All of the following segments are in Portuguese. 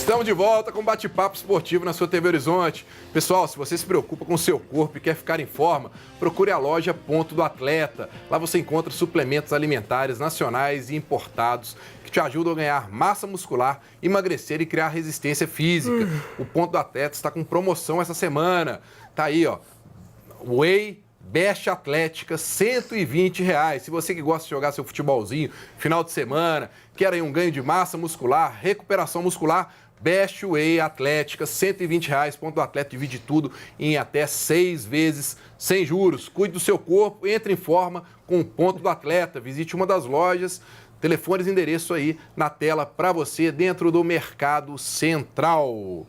Estamos de volta com um bate-papo esportivo na sua TV Horizonte. Pessoal, se você se preocupa com o seu corpo e quer ficar em forma, procure a loja Ponto do Atleta. Lá você encontra suplementos alimentares nacionais e importados que te ajudam a ganhar massa muscular, emagrecer e criar resistência física. O Ponto do Atleta está com promoção essa semana. Tá aí, ó. Whey Best Atlética, R$120. Se você que gosta de jogar seu futebolzinho, final de semana, quer aí um ganho de massa muscular, recuperação muscular, Best Whey Atlética, R$120. Ponto do Atleta divide tudo em até 6 vezes sem juros. Cuide do seu corpo, entre em forma com o Ponto do Atleta. Visite uma das lojas, telefones e endereço aí na tela para você dentro do Mercado Central.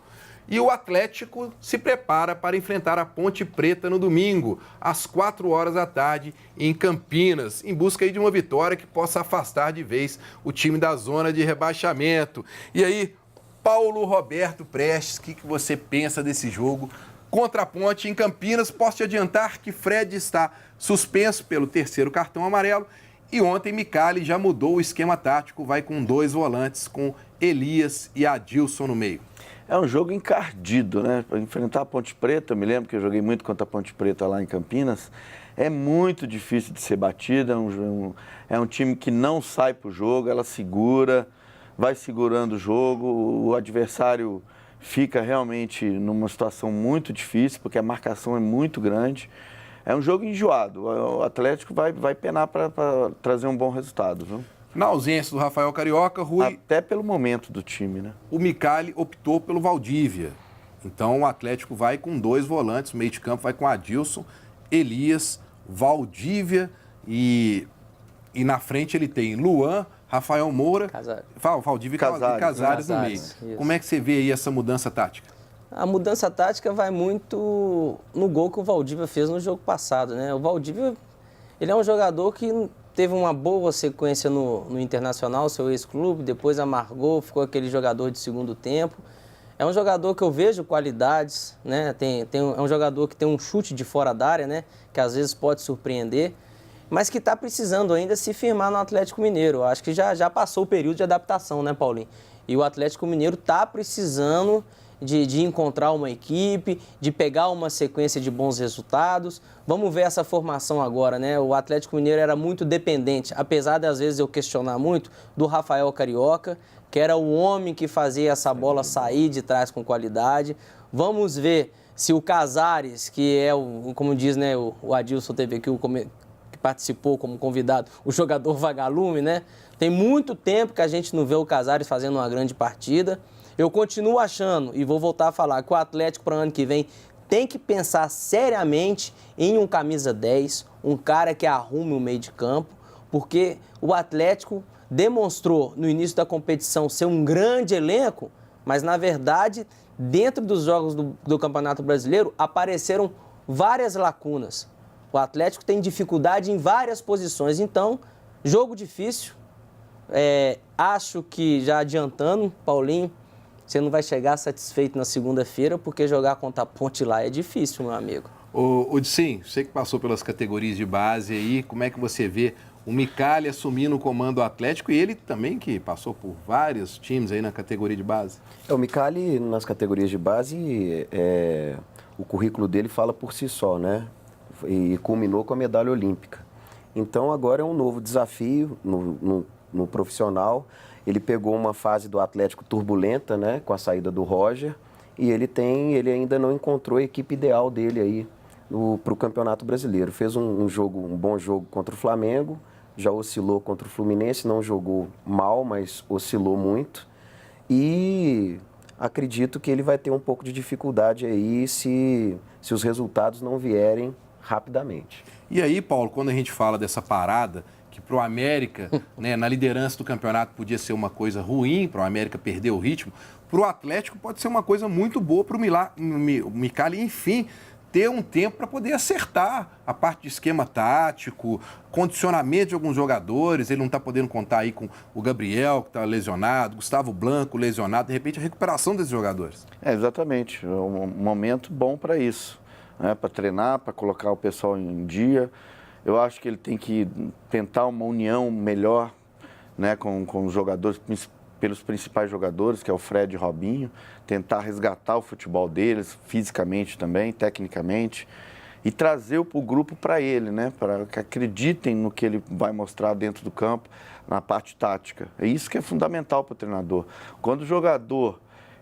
E o Atlético se prepara para enfrentar a Ponte Preta no domingo, às 16h, em Campinas, em busca aí de uma vitória que possa afastar de vez o time da zona de rebaixamento. E aí, Paulo Roberto Prestes, o que você pensa desse jogo contra a Ponte em Campinas? Posso te adiantar que Fred está suspenso pelo 3º cartão amarelo e ontem Micali já mudou o esquema tático, vai com 2 volantes, com Elias e Adilson no meio. É um jogo encardido, né? Para enfrentar a Ponte Preta, eu me lembro que eu joguei muito contra a Ponte Preta lá em Campinas, é muito difícil de ser batida, é um time que não sai para o jogo, ela segura, vai segurando o jogo, o adversário fica realmente numa situação muito difícil, porque a marcação é muito grande. É um jogo enjoado, o Atlético vai penar para trazer um bom resultado, viu? Na ausência do Rafael Carioca, Rui... Até pelo momento do time, né? O Micali optou pelo Valdívia. Então o Atlético vai com 2 volantes, o meio de campo vai com Adilson, Elias, Valdívia e na frente ele tem Luan, Rafael Moura, Valdívia e Casares no meio. Isso. Como é que você vê aí essa mudança tática? A mudança tática vai muito no gol que o Valdívia fez no jogo passado, né? O Valdívia, ele é um jogador que teve uma boa sequência no Internacional, seu ex-clube, depois amargou, ficou aquele jogador de segundo tempo. É um jogador que eu vejo qualidades, né? É um jogador que tem um chute de fora da área, né? Que às vezes pode surpreender, mas que está precisando ainda se firmar no Atlético Mineiro. Eu acho que já passou o período de adaptação, né, Paulinho? E o Atlético Mineiro está precisando de encontrar uma equipe, de pegar uma sequência de bons resultados. Vamos ver essa formação agora, né? O Atlético Mineiro era muito dependente, apesar de às vezes eu questionar muito, do Rafael Carioca, que era o homem que fazia essa bola sair de trás com qualidade. Vamos ver se o Casares, que é, como diz, né, o Adilson teve aqui, que participou como convidado, o jogador vagalume, né? Tem muito tempo que a gente não vê o Casares fazendo uma grande partida. Eu continuo achando, e vou voltar a falar, que o Atlético para o ano que vem tem que pensar seriamente em um camisa 10, um cara que arrume o meio de campo, porque o Atlético demonstrou no início da competição ser um grande elenco, mas na verdade, dentro dos jogos do Campeonato Brasileiro, apareceram várias lacunas. O Atlético tem dificuldade em várias posições, então, jogo difícil. Acho que, já adiantando, Paulinho, você não vai chegar satisfeito na segunda-feira, porque jogar contra a Ponte lá é difícil, meu amigo. Ô Dicim, você que passou pelas categorias de base aí, como é que você vê o Micali assumindo o comando do Atlético e ele também que passou por vários times aí na categoria de base? O Micali, nas categorias de base, o currículo dele fala por si só, né? E culminou com a medalha olímpica. Então, agora é um novo desafio no profissional. Ele pegou uma fase do Atlético turbulenta, né, com a saída do Roger, e ele ainda não encontrou a equipe ideal dele aí para o Campeonato Brasileiro. Fez um bom jogo contra o Flamengo, já oscilou contra o Fluminense, não jogou mal, mas oscilou muito. E acredito que ele vai ter um pouco de dificuldade aí se os resultados não vierem rapidamente. E aí, Paulo, quando a gente fala dessa parada, que para o América, né, na liderança do campeonato podia ser uma coisa ruim, para o América perder o ritmo, para o Atlético pode ser uma coisa muito boa para o Micali, enfim, ter um tempo para poder acertar a parte de esquema tático, condicionamento de alguns jogadores. Ele não está podendo contar aí com o Gabriel, que está lesionado, Gustavo Blanco lesionado, de repente a recuperação desses jogadores. Exatamente, é um momento bom para isso, né, para treinar, para colocar o pessoal em dia. Eu acho que ele tem que tentar uma união melhor, né, com os jogadores, pelos principais jogadores, que é o Fred e Robinho, tentar resgatar o futebol deles, fisicamente também, tecnicamente, e trazer o grupo para ele, né? Para que acreditem no que ele vai mostrar dentro do campo, na parte tática. É isso que é fundamental para o treinador. Quando o jogador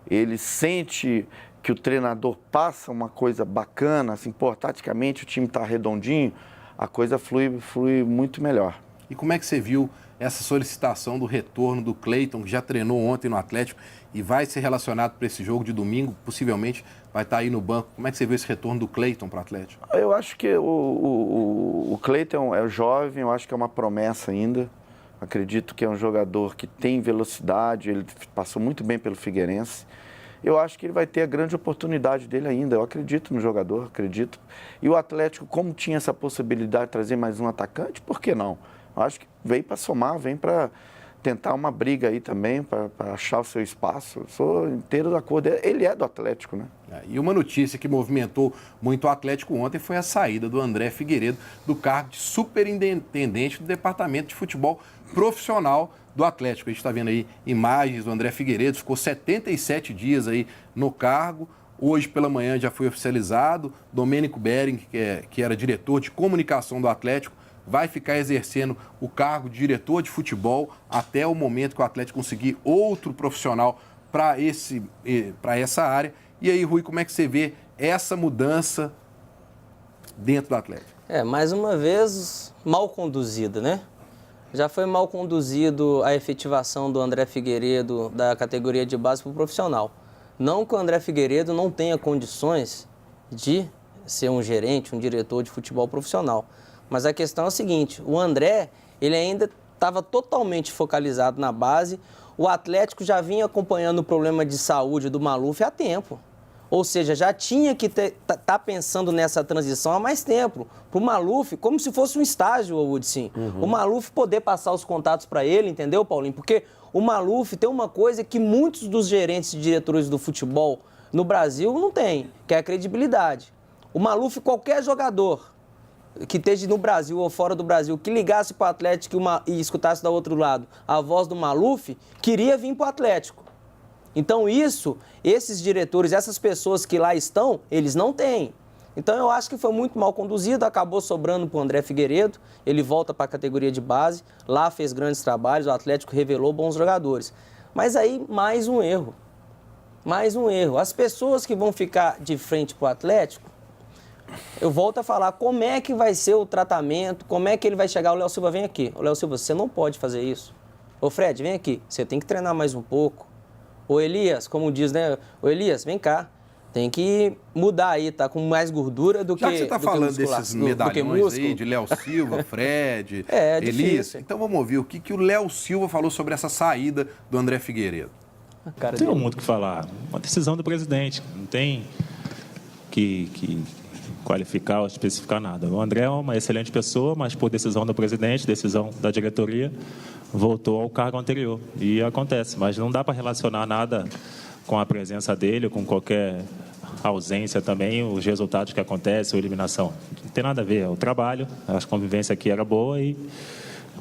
ele sente que o treinador passa uma coisa bacana, assim, pô, taticamente o time está redondinho, a coisa flui muito melhor. E como é que você viu essa solicitação do retorno do Cleiton, que já treinou ontem no Atlético e vai ser relacionado para esse jogo de domingo, possivelmente vai estar aí no banco? Como é que você viu esse retorno do Cleiton para o Atlético? Eu acho que o Cleiton é jovem, eu acho que é uma promessa ainda. Acredito que é um jogador que tem velocidade, ele passou muito bem pelo Figueirense. Eu acho que ele vai ter a grande oportunidade dele ainda. Eu acredito no jogador, acredito. E o Atlético, como tinha essa possibilidade de trazer mais um atacante, por que não? Eu acho que veio para somar, vem para tentar uma briga aí também, para achar o seu espaço. Eu sou inteiro da acordo. Ele é do Atlético, né? E uma notícia que movimentou muito o Atlético ontem foi a saída do André Figueiredo do cargo de superintendente do Departamento de Futebol Profissional do Atlético. A gente está vendo aí imagens do André Figueiredo, ficou 77 dias aí no cargo. Hoje pela manhã já foi oficializado. Domênico Bering, que era diretor de comunicação do Atlético, vai ficar exercendo o cargo de diretor de futebol até o momento que o Atlético conseguir outro profissional para essa área. E aí, Rui, como é que você vê essa mudança dentro do Atlético? Mais uma vez, mal conduzida, né? Já foi mal conduzido a efetivação do André Figueiredo da categoria de base para o profissional. Não que o André Figueiredo não tenha condições de ser um gerente, um diretor de futebol profissional. Mas a questão é a seguinte, o André, ele ainda estava totalmente focalizado na base. O Atlético já vinha acompanhando o problema de saúde do Maluf há tempo. Ou seja, já tinha que estar pensando nessa transição há mais tempo. Para o Maluf, como se fosse um estágio, Woodson. O Maluf poder passar os contatos para ele, entendeu, Paulinho? Porque o Maluf tem uma coisa que muitos dos gerentes e diretores do futebol no Brasil não têm, que é a credibilidade. O Maluf, qualquer jogador que esteja no Brasil ou fora do Brasil, que ligasse para o Atlético e escutasse do outro lado a voz do Maluf, queria vir para o Atlético. Então esses diretores, essas pessoas que lá estão, eles não têm. Então eu acho que foi muito mal conduzido, acabou sobrando para o André Figueiredo, ele volta para a categoria de base, lá fez grandes trabalhos, o Atlético revelou bons jogadores. Mas aí mais um erro, as pessoas que vão ficar de frente para o Atlético, eu volto a falar como é que vai ser o tratamento, como é que ele vai chegar. O Léo Silva, vem aqui. O Léo Silva, você não pode fazer isso. Ô Fred, vem aqui, você tem que treinar mais um pouco. Ô Elias, como diz, né? Ô Elias, vem cá. Tem que mudar aí, tá com mais gordura do que Já que você está falando desses medalhões aí, de Léo Silva, Fred, Elias, difícil. Então vamos ouvir o que o Léo Silva falou sobre essa saída do André Figueiredo. Não tem muito o que falar. Uma decisão do presidente. Não tem que qualificar ou especificar nada. O André é uma excelente pessoa, mas por decisão do presidente, decisão da diretoria, voltou ao cargo anterior. E acontece, mas não dá para relacionar nada com a presença dele, com qualquer ausência também, os resultados que acontecem, a eliminação. Não tem nada a ver, é o trabalho, a convivência aqui era boa e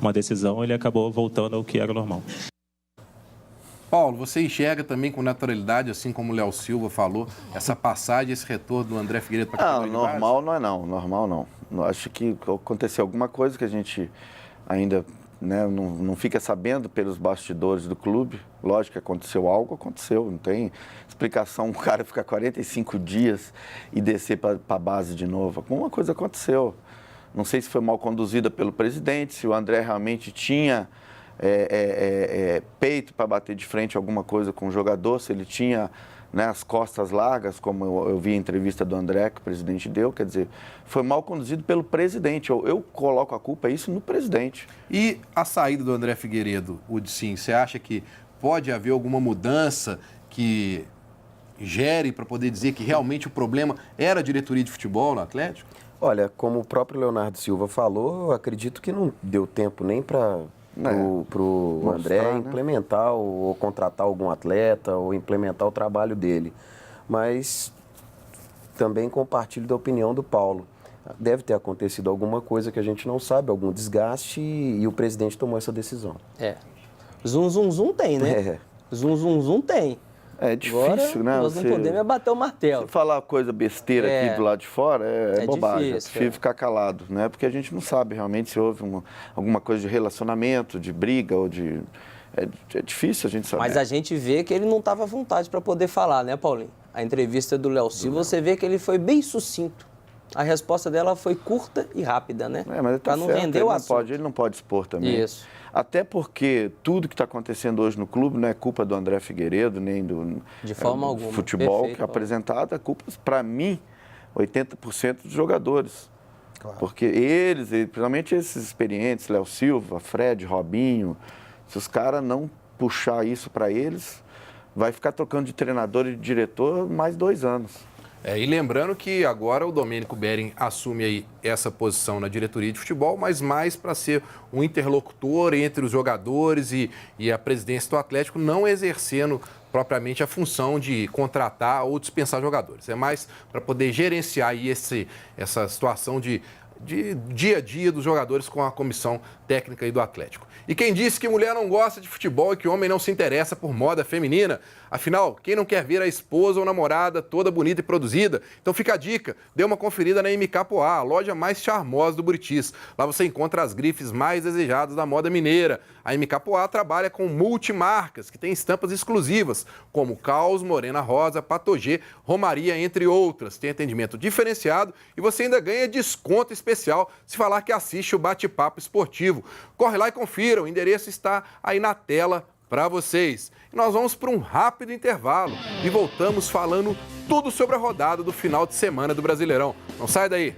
uma decisão ele acabou voltando ao que era normal. Paulo, você enxerga também com naturalidade, assim como o Léo Silva falou, essa passagem, esse retorno do André Figueiredo para a categoria de base? Normal não é não, normal não. Acho que aconteceu alguma coisa que a gente ainda não fica sabendo pelos bastidores do clube. Lógico que aconteceu algo, aconteceu, não tem explicação. O cara ficar 45 dias e descer para a base de novo. Alguma coisa aconteceu. Não sei se foi mal conduzida pelo presidente, se o André realmente tinha peito para bater de frente alguma coisa com o jogador, se ele tinha as costas largas, como eu vi a entrevista do André, que o presidente deu, quer dizer, foi mal conduzido pelo presidente. Eu coloco a culpa isso no presidente. E a saída do André Figueiredo, Udicim, você acha que pode haver alguma mudança que gere para poder dizer que realmente o problema era a diretoria de futebol no Atlético? Olha, como o próprio Leonardo Silva falou, eu acredito que não deu tempo nem para o André implementar ou contratar algum atleta ou implementar o trabalho dele. Mas também compartilho da opinião do Paulo. Deve ter acontecido alguma coisa que a gente não sabe, algum desgaste e o presidente tomou essa decisão. Zum tem, né? Zum, zum, zum tem. É difícil, Agora, né? nós não podemos bater o martelo. Se falar coisa besteira aqui do lado de fora é bobagem. Difícil, ficar calado, né? Porque a gente não sabe realmente se houve alguma coisa de relacionamento, de briga ou de... É difícil a gente saber. Mas a gente vê que ele não estava à vontade para poder falar, né, Paulinho? A entrevista do Léo Silva, você vê que ele foi bem sucinto. A resposta dela foi curta e rápida, né? Mas ele tá não certo, render o assunto. Ele não pode expor também. Isso. Até porque tudo que está acontecendo hoje no clube não é culpa do André Figueiredo, nem do De forma alguma. futebol Perfeito, que é apresentado. A culpa, para mim, 80% dos jogadores. Claro. Porque eles, principalmente esses experientes, Léo Silva, Fred, Robinho, se os caras não puxar isso para eles, vai ficar trocando de treinador e de diretor mais 2 anos. E lembrando que agora o Domênico Bering assume aí essa posição na diretoria de futebol, mas mais para ser um interlocutor entre os jogadores e a presidência do Atlético, não exercendo propriamente a função de contratar ou dispensar jogadores. É mais para poder gerenciar aí essa situação de dia a dia dos jogadores com a comissão técnica aí do Atlético. E quem disse que mulher não gosta de futebol e que homem não se interessa por moda feminina? Afinal, quem não quer ver a esposa ou namorada toda bonita e produzida? Então fica a dica, dê uma conferida na MK Poá, a loja mais charmosa do Buritis. Lá você encontra as grifes mais desejadas da moda mineira. A MK Poá trabalha com multimarcas, que tem estampas exclusivas, como Caos, Morena Rosa, Patogê, Romaria, entre outras. Tem atendimento diferenciado e você ainda ganha desconto especial se falar que assiste o Bate-Papo Esportivo. Corre lá e confira, o endereço está aí na tela para vocês. E nós vamos para um rápido intervalo e voltamos falando tudo sobre a rodada do final de semana do Brasileirão. Não sai daí!